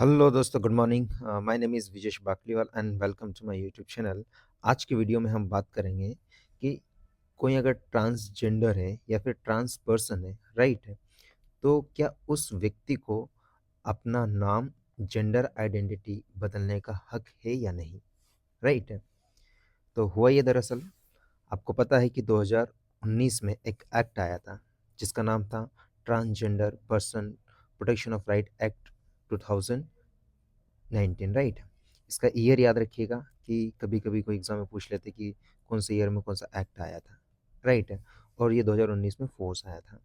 Hello दोस्तों, good morning. My name is Vijesh Bakliwal and welcome to my YouTube channel. आज की video में हम बात करेंगे कि कोई अगर ट्रांसजेंडर है या फिर ट्रांस पर्सन है, राइट है, तो क्या उस व्यक्ति को अपना नाम, जेंडर आइडेंटिटी बदलने का हक है या नहीं, राइट है। तो हुआ ये दरअसल, आपको पता है कि 2019 में एक एक्ट आया था जिसका नाम था transgender person protection of right act 2019, right. इसका ईयर याद रखिएगा कि कभी कभी कोई एग्जाम में पूछ लेते कि कौन से ईयर में कौन सा एक्ट आया था, राइट है। और ये 2019 में फोर्स आया था।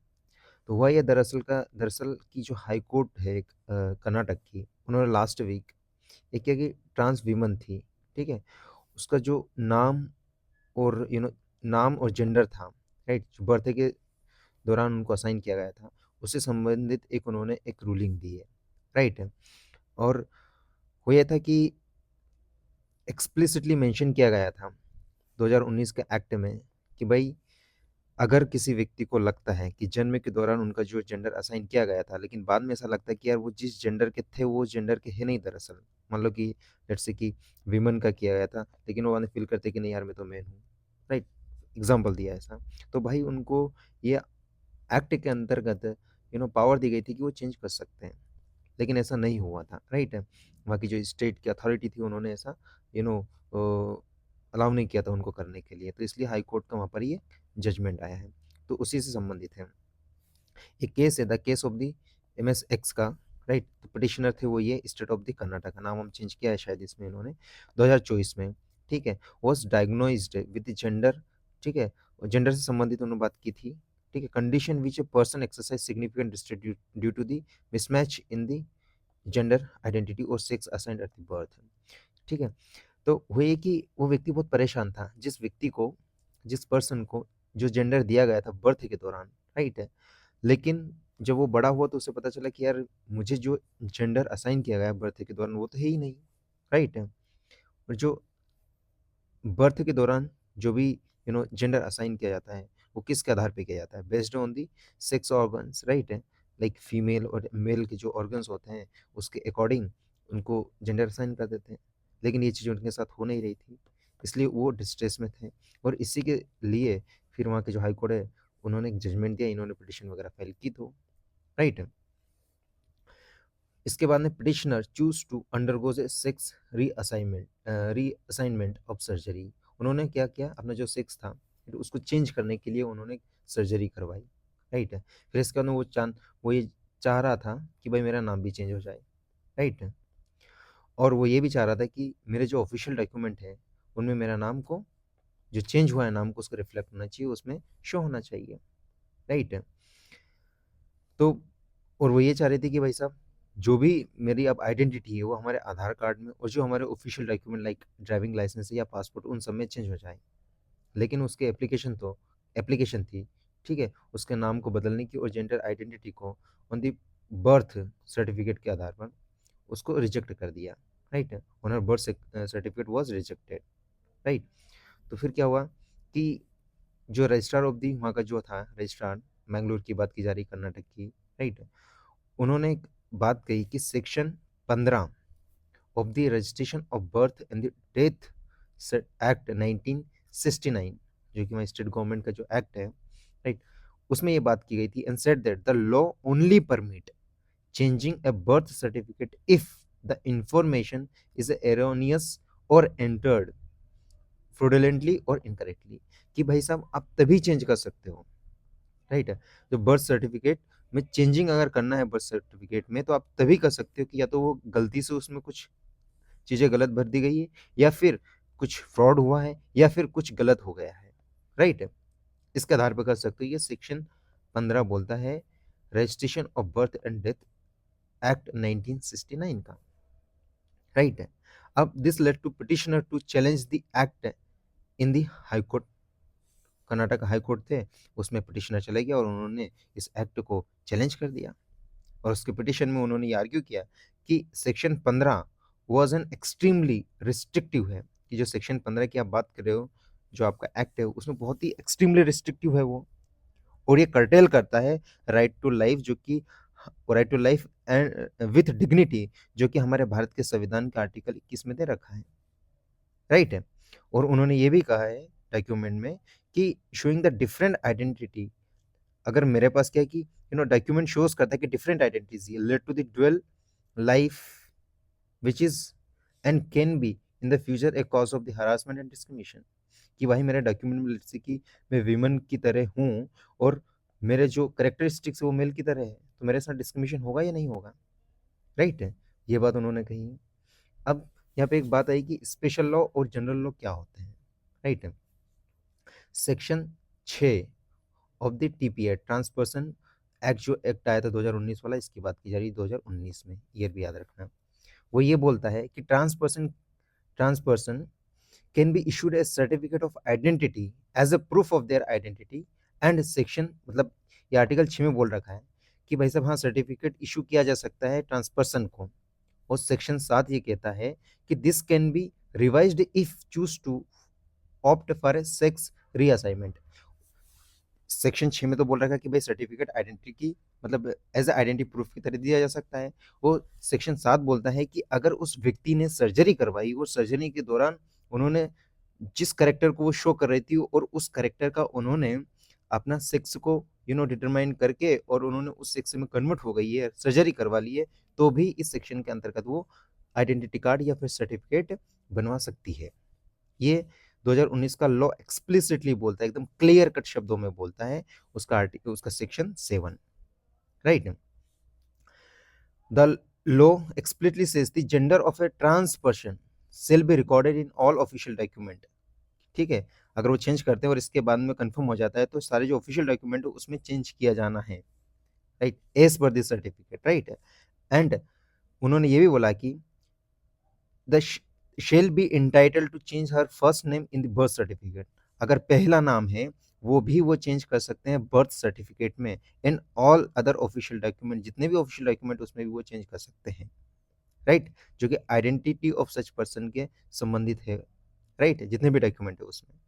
तो हुआ ये दरअसल की जो हाई कोर्ट है कर्नाटक की, उन्होंने लास्ट वीक एक क्या कि ट्रांस वीमन थी, ठीक है, उसका जो नाम और नाम और जेंडर था, राइट, जो बर्थ के दौरान उनको असाइन किया गया था, उससे संबंधित एक उन्होंने एक रूलिंग दी है, राइट है। और वो ये था कि एक्सप्लिसिटली मेंशन किया गया था 2019 के एक्ट में कि भाई, अगर किसी व्यक्ति को लगता है कि जन्म के दौरान उनका जो जेंडर असाइन किया गया था, लेकिन बाद में ऐसा लगता है कि यार वो जिस जेंडर के थे वो जेंडर के है नहीं दरअसल, मान लो कि लेट्स से कि विमेन का किया गया था, लेकिन वो बाद में फील करते कि नहीं यार मैं तो मैन हूँ, राइट, एग्जाम्पल दिया ऐसा, तो भाई उनको ये एक्ट के अंतर्गत पावर दी गई थी कि वो चेंज कर सकते हैं, लेकिन ऐसा नहीं हुआ था, राइट है। वहाँ की जो स्टेट की अथॉरिटी थी उन्होंने ऐसा यू नो अलाउ नहीं किया था उनको करने के लिए, तो इसलिए हाई कोर्ट का वहाँ पर ये जजमेंट आया है। तो उसी से संबंधित है एक केस है, the case of the MSX का, राइट। तो पिटिशनर थे वो ये स्टेट ऑफ द कर्नाटक का, नाम हम चेंज किया है शायद इसमें इन्होंने 2024 में, ठीक है। वॉज डायग्नोज्ड विद जेंडर, ठीक है, जेंडर से संबंधित उन्होंने बात की थी, ठीक है। Condition which a person exercise significant distress due to the mismatch in the gender identity और sex assigned at the birth, ठीक है। तो हुए कि वो व्यक्ति बहुत परेशान था, जिस पर्सन को जो जेंडर दिया गया था बर्थ के दौरान, राइट है, लेकिन जब वो बड़ा हुआ तो उसे पता चला कि यार मुझे जो जेंडर असाइन किया गया बर्थ के दौरान वो तो है ही नहीं, राइट है। और जो बर्थ के दौरान जो भी जेंडर असाइन किया जाता है वो किसके आधार पे किया जाता है, based on the sex organs, right है। लाइक फीमेल और मेल के जो ऑर्गन्स होते हैं उसके अकॉर्डिंग उनको जेंडर असाइन कर देते हैं, लेकिन ये चीज़ उनके साथ हो नहीं रही थी, इसलिए वो डिस्ट्रेस में थे। और इसी के लिए फिर वहाँ के जो हाई कोर्ट है उन्होंने एक जजमेंट दिया, इन्होंने पिटिशन वगैरह फाइल की, तो राइट है। इसके बाद में petitioner choose to undergoes a sex reassignment of surgery, उन्होंने क्या किया, अपना जो सेक्स था उसको चेंज करने के लिए उन्होंने सर्जरी करवाई, राइट है। फिर इसके बाद में वो ये चाह रहा था कि भाई मेरा नाम भी चेंज हो जाए, राइट है। और वो ये भी चाह रहा था कि मेरे जो ऑफिशियल डॉक्यूमेंट है उनमें मेरा नाम को, जो चेंज हुआ है नाम को, उसको रिफ्लेक्ट होना चाहिए, उसमें शो होना चाहिए, राइट है। तो और वो ये चाह रही थी कि भाई साहब, जो भी मेरी अब आइडेंटिटी है वो हमारे आधार कार्ड में और जो हमारे official document like driving licence या पासपोर्ट उन सब में चेंज हो जाए, लेकिन उसके एप्लीकेशन थी, ठीक है, उसके नाम को बदलने की और जेंडर आइडेंटिटी को ऑन दी बर्थ सर्टिफिकेट के आधार पर उसको रिजेक्ट कर दिया, राइट है। On birth certificate was rejected, right. तो फिर क्या हुआ कि जो रजिस्ट्रार ऑफ दी वहाँ का जो था रजिस्ट्रार, मैंगलोर की बात की जा रही कर्नाटक की, राइट, उन्होंने एक बात कही कि section 15 of the registration of birth and the death act 1969, जो कि हमारे स्टेट गवर्नमेंट का जो एक्ट है, राइट, उसमें ये बात की गई थी, and said that the law only permit changing A birth certificate if the information is erroneous और एंटर्ड फ्रॉडुलेंटली और इनकरेक्टली, कि भाई साहब आप तभी चेंज कर सकते हो, राइट है। जो बर्थ सर्टिफिकेट में चेंजिंग अगर करना है बर्थ सर्टिफिकेट में तो आप तभी कर सकते हो कि या तो वो गलती से उसमें कुछ चीज़ें गलत भर दी गई है, या फिर कुछ फ्रॉड हुआ है, या फिर कुछ गलत हो गया है, राइट है। इसके आधार पर कर सकते हो। ये सेक्शन 15 बोलता है registration of birth and death act 1969 का, राइट है। अब this led to petitioner to challenge the act in the high court, Karnataka high court थे, उसमें पिटिशनर चले गया और उन्होंने इस एक्ट को चैलेंज कर दिया। और उसके पिटिशन में उन्होंने ये आर्ग्यू किया कि section 15 was an extremely restrictive है, कि जो सेक्शन 15 की आप बात कर रहे हो, जो आपका एक्ट है उसमें बहुत ही एक्सट्रीमली रिस्ट्रिक्टिव है वो, और ये कर्टेल करता है राइट टू लाइफ, जो कि right to life and with dignity, जो कि हमारे भारत के संविधान के आर्टिकल 21 में दे रखा है, राइट है। और उन्होंने ये भी कहा है डॉक्यूमेंट में कि शोइंग द डिफरेंट आइडेंटिटी, अगर मेरे पास क्या है कि डॉक्यूमेंट शोज करता है कि different identities led to the dual life which is and can be in the future a cause of the harassment and discrimination, कि भाई मेरे डॉक्यूमेंट में जैसे कि मैं विमेन की तरह हूँ और मेरे जो करेक्टरिस्टिक्स है वो मेल की तरह है, तो मेरे साथ डिस्क्रिमिनेशन होगा या नहीं होगा, राइट है। ये बात उन्होंने कही है। अब यहाँ पे एक बात आई कि स्पेशल लॉ और जनरल लॉ क्या होते हैं, राइट है। Section 6 of the TPA transperson act, जो एक्ट आया था 2019 वाला, इसकी बात की जा रही है 2019 में, ईयर भी याद रखना। वो ये बोलता है कि transperson can be issued a certificate of identity as a proof of their identity and section, मतलब ये आर्टिकल 6 में बोल रखा है कि भाई साहब हाँ सर्टिफिकेट इशू किया जा सकता है ट्रांसपर्सन को। और सेक्शन 7 ये कहता है कि this can be revised if choose to opt for a sex reassignment. Section 6 में तो बोल रखा है कि भाई सर्टिफिकेट आइडेंटिटी की मतलब एज ए आइडेंटिटी प्रूफ की तरह दिया जा सकता है। वो सेक्शन 7 बोलता है कि अगर उस व्यक्ति ने सर्जरी करवाई और सर्जरी के दौरान उन्होंने जिस करेक्टर को वो शो कर रही थी और उस करेक्टर का उन्होंने अपना सेक्स को डिटरमाइन करके और उन्होंने उस सेक्स में कन्वर्ट हो गई है, सर्जरी करवा ली है, तो भी इस सेक्शन के अंतर्गत वो आइडेंटिटी कार्ड या फिर सर्टिफिकेट बनवा सकती है। ये 2019 का लॉ एक्सप्लिसिटली बोलता है, एकदम क्लियर कट शब्दों में बोलता है, उसका आर्टिकल, उसका section 7, right. The law explicitly says the gender of a trans person shall be recorded in all official document, ठीक है। अगर वो चेंज करते हैं और इसके बाद में कंफर्म हो जाता है तो सारे जो ऑफिशियल डॉक्यूमेंट है उसमें चेंज किया जाना है, right, as per this certificate, right. And उन्होंने ये भी बोला कि the shall be entitled to change her first name in the birth certificate, अगर पहला नाम है वो भी वो चेंज कर सकते हैं बर्थ सर्टिफिकेट में। In all other official document, जितने भी ऑफिशियल डॉक्यूमेंट उसमें भी वो चेंज कर सकते हैं, राइट, जो कि आइडेंटिटी ऑफ सच पर्सन के संबंधित है, राइट, जितने भी डॉक्यूमेंट है उसमें।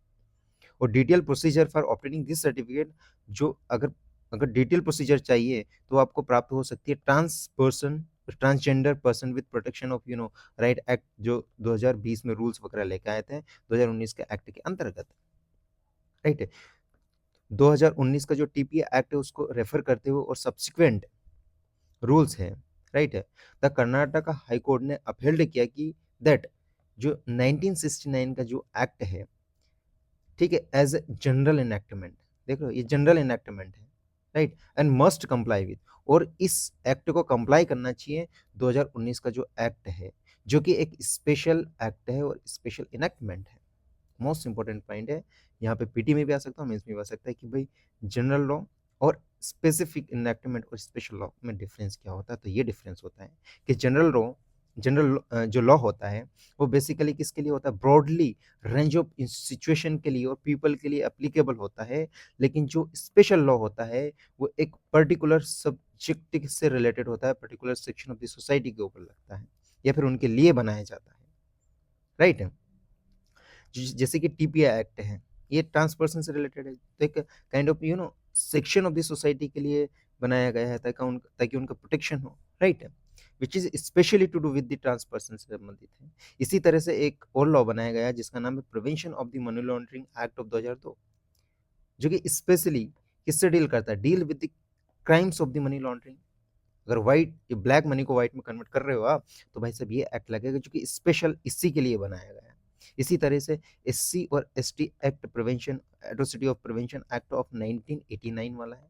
और detail procedure for obtaining this certificate, जो अगर अगर डिटेल प्रोसीजर चाहिए तो आपको प्राप्त हो सकती है transgender person with protection of right act, जो 2020 में रूल्स वगैरह लेके आए थे 2019 के एक्ट के अंतर्गत, राइट। 2019 का जो टीपीए एक्ट है उसको रेफर करते हुए और सब्सिक्वेंट रूल्स है, राइट है, द कर्नाटका हाई कोर्ट ने अपहेल्ड किया कि दैट जो 1969 का जो एक्ट है, ठीक है, एज ए जनरल इनैक्टमेंट, देख लो ये जनरल इनैक्टमेंट है, right, and must comply with, और इस एक्ट को कंप्लाई करना चाहिए 2019 का जो एक्ट है, जो कि एक स्पेशल एक्ट है और स्पेशल इनैक्टमेंट है। मोस्ट इंपॉर्टेंट पॉइंट है, यहाँ पे पीटी में भी आ सकता है, मेंस में भी आ सकता है कि भाई जनरल लॉ और स्पेसिफिक इनैक्टमेंट और स्पेशल लॉ में डिफरेंस क्या होता है। तो ये डिफरेंस होता है कि जनरल जो लॉ होता है वो बेसिकली किसके लिए होता है, ब्रॉडली रेंज ऑफ सिचुएशन के लिए और पीपल के लिए एप्लीकेबल होता है। लेकिन जो स्पेशल लॉ होता है वो एक पर्टिकुलर सब्जेक्ट से रिलेटेड होता है, particular section of the society के ऊपर लगता है या फिर उनके लिए बनाया जाता है, राइट। जैसे कि टीपीए एक्ट है, ये ट्रांसपर्सन से रिलेटेड है, तो एक kind of section of the society के लिए बनाया गया है ताकि उनका प्रोटेक्शन हो, right, which is specially to do with the transperson से संबंधित है। इसी तरह से एक और लॉ बनाया गया है जिसका नाम है prevention of the money laundering act of 2002, जो कि स्पेशली किससे डील करता है, deal with the crimes of the money laundering. अगर व्हाइट ब्लैक मनी को व्हाइट में कन्वर्ट कर रहे हो आप, तो भाई साहब ये एक्ट लगेगा, जो कि स्पेशल इसी के लिए बनाया गया है। इसी तरह से एससी और ST act prevention, atrocity of prevention act of 1989 वाला है।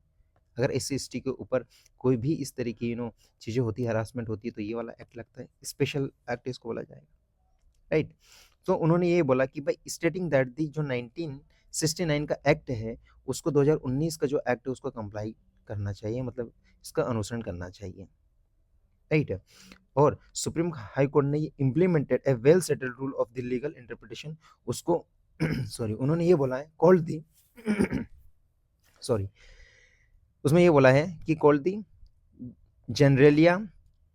अगर एससी एसटी के ऊपर कोई भी इस तरह की चीजें होती है, हरासमेंट होती है, तो ये वाला एक्ट लगता है, स्पेशल एक्ट इसको बोला जाएगा, राइट। तो उन्होंने ये बोला कि भाई स्टेटिंग दैट दी जो 1969 का एक्ट है उसको 2019 का जो एक्ट है उसको कंप्लाई करना चाहिए, मतलब इसका अनुसरण करना चाहिए, राइट। और सुप्रीम हाई कोर्ट ने ये implemented A well settled rule of the legal interpretation, उसको सॉरी उन्होंने ये बोला है कॉल्ड दी सॉरी उसमें ये बोला है कि कॉल्ड दी जनरेलिया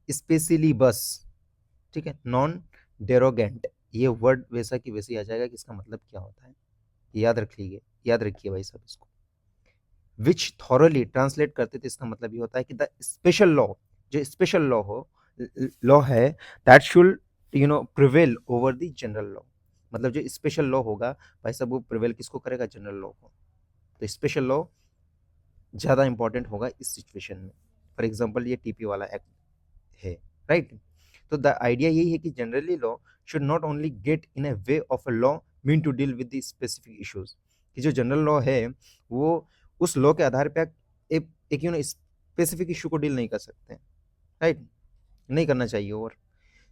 स्पेसिली बस, ठीक है, नॉन डेरोगेंट। ये वर्ड वैसा कि वैसे ही आ जाएगा कि इसका मतलब क्या होता है, याद रख लीजिए, याद रखिए भाई साहब इसको। विच थॉरली ट्रांसलेट करते थे, इसका मतलब ये होता है कि द स्पेशल लॉ, जो स्पेशल लॉ हो, लॉ है, that should prevail over the general law. मतलब जो स्पेशल लॉ होगा भाई साहब, वो प्रिवेल किसको करेगा? जनरल लॉ को। तो स्पेशल लॉ ज़्यादा इंपॉर्टेंट होगा इस सिचुएशन में। फॉर एग्जाम्पल ये टीपी वाला एक्ट है, राइट। तो द आइडिया यही है कि generally law should not only get in a way of a law mean to deal with the specific issues, कि जो जनरल लॉ है वो उस लॉ के आधार पे एक स्पेसिफिक इशू को डील नहीं कर सकते, राइट, नहीं करना चाहिए। और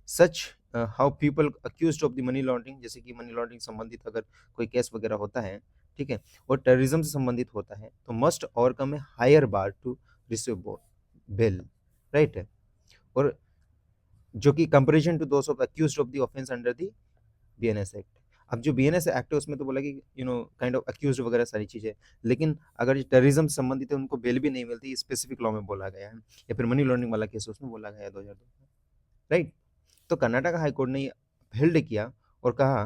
such how people accused of the money laundering, जैसे कि मनी लॉन्ड्रिंग संबंधित अगर कोई केस वगैरह होता है, ठीक है, और टेररिज्म से संबंधित होता है, तो must overcome a higher bar to receive bail, right. और जो कि comparison to those of accused of the offence under the BNS act. अब जो बीएनएस एक्ट है उसमें तो बोला कि काइंड ऑफ अक्यूज्ड वगैरह सारी चीजें, लेकिन अगर जो टेररिज्म से संबंधित है उनको बेल भी नहीं मिलती, स्पेसिफिक लॉ में बोला गया है, या फिर मनी लॉन्ड्रिंग वाला केस उसमें बोला गया है 2002 में, राइट। तो कर्नाटक हाई कोर्ट ने हेल्ड किया और कहा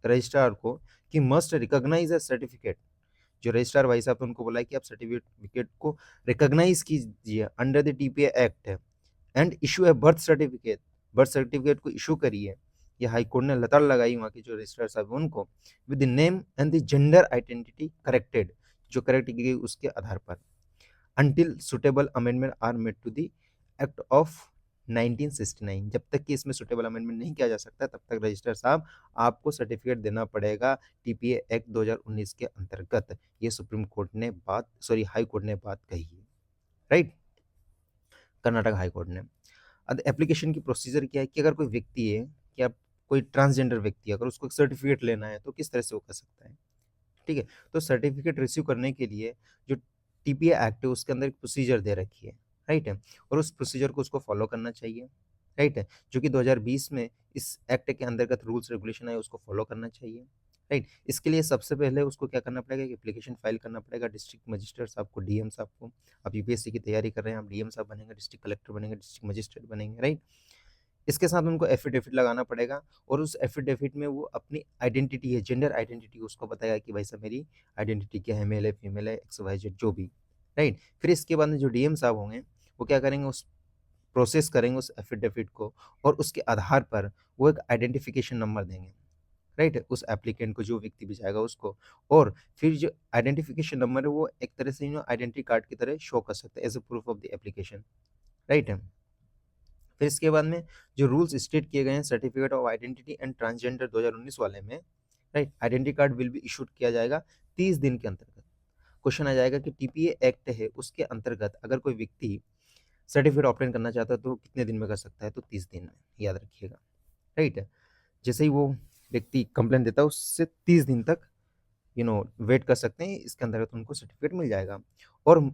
रजिस्ट्रार को कि मस्ट रिकॉग्नाइज अ सर्टिफिकेट। जो रजिस्ट्रार भाई साहब, उनको बोला कि आप सर्टिफिकेट को रिकॉग्नाइज कीजिए under the TPA act and issue A birth certificate, birth certificate को इशू करिए। ये हाई कोर्ट ने लताड़ लगाई वहाँ के जो रजिस्ट्रार साहब उनको, with the name and the gender identity corrected, जो करेक्ट की गई उसके आधार पर, until suitable amendment are made to the Act of 1969। जब तक कि इसमें सुटेबल अमेंडमेंट नहीं किया जा सकता तब तक रजिस्टर साहब आपको सर्टिफिकेट देना पड़ेगा टीपीए एक्ट 2019 के अंतर्गत। ये सुप्रीम कोर्ट ने बात, सॉरी हाई कोर्ट ने बात कही है, राइट, कर्नाटक हाई कोर्ट ने। अब एप्लीकेशन की प्रोसीजर क्या है कि अगर कोई व्यक्ति है, कि आप कोई ट्रांसजेंडर व्यक्ति है, अगर उसको सर्टिफिकेट लेना है तो किस तरह से वो कर सकता है, ठीक है। तो सर्टिफिकेट रिसीव करने के लिए जो टीपीए एक्ट है उसके अंदर एक प्रोसीजर दे रखी है, राइट है, और उस प्रोसीजर को उसको फॉलो करना चाहिए, राइट है, जो कि 2020 में इस एक्ट के अंतर्गत रूल्स रेगुलेशन है उसको फॉलो करना चाहिए, राइट। इसके लिए सबसे पहले उसको क्या करना पड़ेगा, एक एप्लीकेशन फाइल करना पड़ेगा डिस्ट्रिक्ट मजिस्ट्रेट साहब को, डीएम साहब को। आप यूपीएससी की तैयारी कर रहे हैं, आप डीएम साहब बनेंगे, डिस्ट्रिक्ट कलेक्टर बनेंगे, डिस्ट्रिक्ट मजिस्ट्रेट बनेंगे, राइट। इसके साथ उनको एफिडेविट लगाना पड़ेगा, और उस एफिडेविट में वो अपनी आइडेंटिटी है, जेंडर आइडेंटिटी उसको बताएगा कि भाई साहब मेरी आइडेंटिटी क्या है, मेल है, फीमेल है, एक्स वाई जेड जो भी, राइट। फिर इसके बाद में जो डीएम साहब होंगे वो क्या करेंगे, उस प्रोसेस करेंगे उस एफिडेविट को, और उसके आधार पर वो एक आइडेंटिफिकेशन नंबर देंगे, राइट, उस एप्लीकेंट को, जो व्यक्ति भी जाएगा उसको। और फिर जो आइडेंटिफिकेशन नंबर है वो एक तरह से आइडेंटिटी कार्ड की तरह शो कर सकता है as a proof of the application, right. फिर इसके बाद में जो रूल्स स्टेट किए गए हैं certificate of identity and transgender 2019 वाले में, right, identity card will be issued किया जाएगा 30 दिन के अंतर्गत। क्वेश्चन आ जाएगा कि टीपीए एक्ट है उसके अंतर्गत अगर कोई व्यक्ति सर्टिफिकेट ऑप्टेन करना चाहता है तो कितने दिन में कर सकता है, तो 30 दिन में, याद रखिएगा, राइट। जैसे ही वो व्यक्ति कंप्लेन देता है उससे 30 दिन तक वेट कर सकते हैं, इसके अंतर्गत उनको सर्टिफिकेट मिल जाएगा। और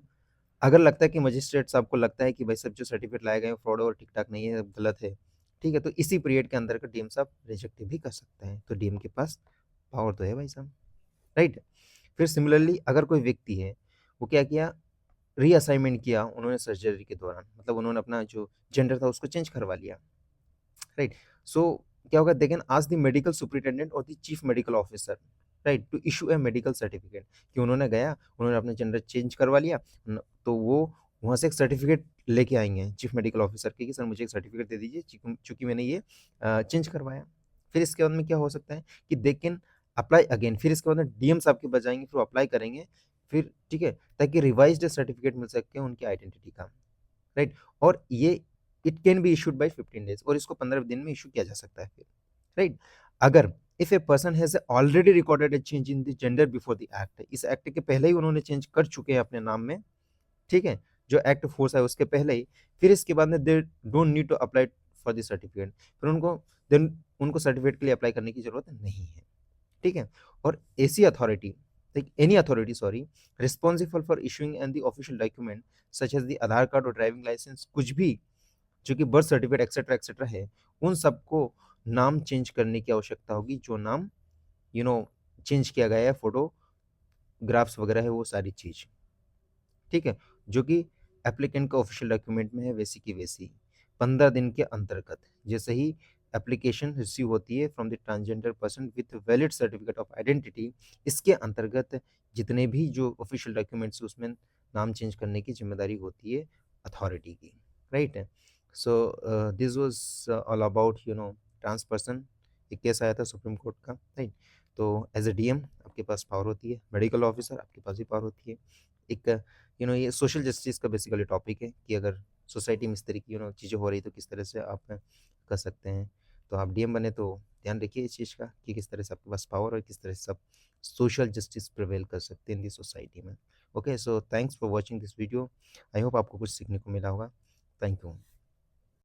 अगर लगता है कि मजिस्ट्रेट साहब को लगता है कि भाई सब जो सर्टिफिकेट लाए गए फ्रॉड और ठीक ठाक नहीं है, गलत है, ठीक है, तो इसी पीरियड के अंदर का डीएम साहब रिजेक्ट भी कर सकते हैं। तो डीएम के पास पावर तो है भाई साहब, राइट। फिर सिमिलरली अगर कोई व्यक्ति है वो क्या किया, रीअसाइनमेंट किया उन्होंने सर्जरी के दौरान, मतलब उन्होंने अपना जो जेंडर था उसको चेंज करवा लिया, राइट। सो क्या होगा, they can ask the medical superintendent और the chief medical officer, right, to issue a medical certificate, कि उन्होंने गया, उन्होंने अपना जेंडर चेंज करवा लिया, तो वो वहाँ से एक सर्टिफिकेट लेके आएंगे चीफ मेडिकल ऑफिसर के, कि सर मुझे एक सर्टिफिकेट दे दीजिए चूंकि मैंने ये चेंज करवाया। फिर इसके बाद में क्या हो सकता है कि दे कैन अप्लाई अगेन, फिर इसके बाद में डीएम साहब के बजाएंगे, फिर अप्लाई करेंगे, फिर ठीक है, ताकि रिवाइज्ड सर्टिफिकेट मिल सके उनकी आइडेंटिटी का, राइट। और ये it can be issued by 15 days, और इसको 15 दिन में इशू किया जा सकता है फिर, राइट। अगर if a person has already recorded A change in the gender before the act, इस एक्ट के पहले ही उन्होंने चेंज कर चुके हैं अपने नाम में, ठीक है, जो एक्ट फोर्स है उसके पहले ही, फिर इसके बाद में they don't need to apply for the certificate, फिर उनको सर्टिफिकेट के लिए अप्लाई करने की जरूरत नहीं है, ठीक है। और ऐसी authority, like any authority sorry responsible for issuing and the official document such as the Aadhaar card और ड्राइविंग लाइसेंस, कुछ भी जो कि बर्थ सर्टिफिकेट एक्सेट्रा एक्सेट्रा है, उन सबको नाम चेंज करने की आवश्यकता होगी, जो नाम चेंज किया गया है, फोटोग्राफ्स वगैरह है वो सारी चीज, ठीक है, जो कि एप्लीकेंट का ऑफिशियल डॉक्यूमेंट में है वैसी की वैसी 15 दिन के अंतर्गत। जैसे ही एप्लीकेशन रिसीव होती है from the transgender person with valid certificate of identity, इसके अंतर्गत जितने भी जो ऑफिशियल डॉक्यूमेंट्स उसमें नाम चेंज करने की जिम्मेदारी होती है अथॉरिटी की, right. So this was all about trans person. एक केस आया था सुप्रीम कोर्ट का, राइट। तो एज ए डीएम आपके पास पावर होती है, मेडिकल ऑफिसर आपके पास भी पावर होती है। एक ये सोशल जस्टिस का बेसिकली टॉपिक है कि अगर सोसाइटी में इस तरह की चीज़ें हो रही तो किस तरह से आप कर सकते हैं। तो आप डीएम बने तो ध्यान रखिए इस चीज़ का कि किस तरह से आपके पास पावर और किस तरह से आप सोशल जस्टिस प्रिवेल कर सकते हैं इन दी सोसाइटी में। Okay, so thanks for watching this video. I hope आपको कुछ सीखने को मिला होगा। Thank you.